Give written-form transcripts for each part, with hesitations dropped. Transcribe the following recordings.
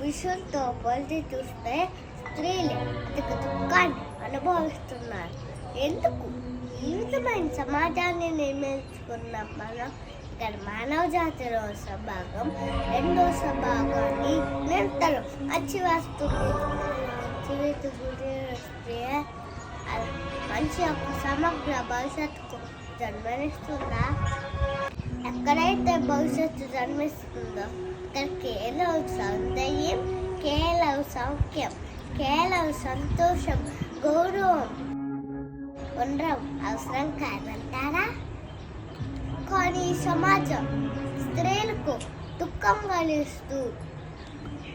విషయంతో పోల్చి చూస్తే స్త్రీలు అధిక దుఃఖాన్ని అనుభవిస్తున్నారు. ఎందుకు? ఈ విధమైన సమాజాన్ని నిర్మించుకున్నాం మనం. ఇక్కడ మానవ జాతిలో భాగం రెండో భాగాన్ని నిరంతరం అచ్చివేస్తుంది. జీవిత గురి మనిషి యొక్క సమగ్ర భవిష్యత్తుకు జన్మనిస్తుందా? ఎక్కడైతే భవిష్యత్తు జన్మిస్తుందో అక్కడ కేవలం సౌందర్యం, కేవలం సౌఖ్యం, కేవలం సంతోషం, గౌరవం ఉండడం అవసరం కాదంటారా? కానీ సమాజం స్త్రీలకు దుఃఖం కలిగిస్తూ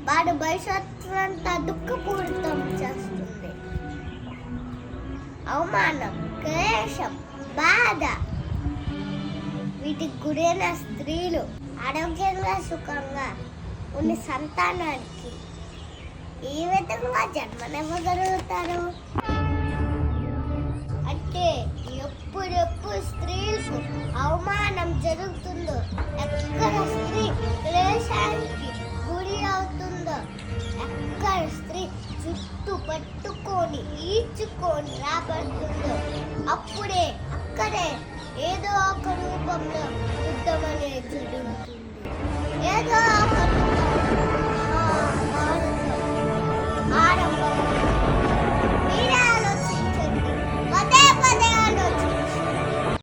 వాడి భవిష్యత్తునంతా దుఃఖపూరితం చేస్తుంది. అవమానం, క్లేశం, బాధ వీటికి గురైన స్త్రీలు ఆరోగ్యంగా సుఖంగా ఉన్న సంతానానికి ఏ విధంగా జన్మనివ్వగలుగుతారు? అంటే ఎప్పుడెప్పుడు స్త్రీలకు అవమానం జరుగుతుందో, ఎక్కడ స్త్రీ క్లేశానికి గురి అవుతుందో, ఎక్కడ స్త్రీ చుట్టూ పట్టుకొని ఈడ్చుకొని రాబడుతుందో అక్కడే ఏదో ఒక రూపంలో యుద్ధం అనేది జరుగుతుంది. ఏదో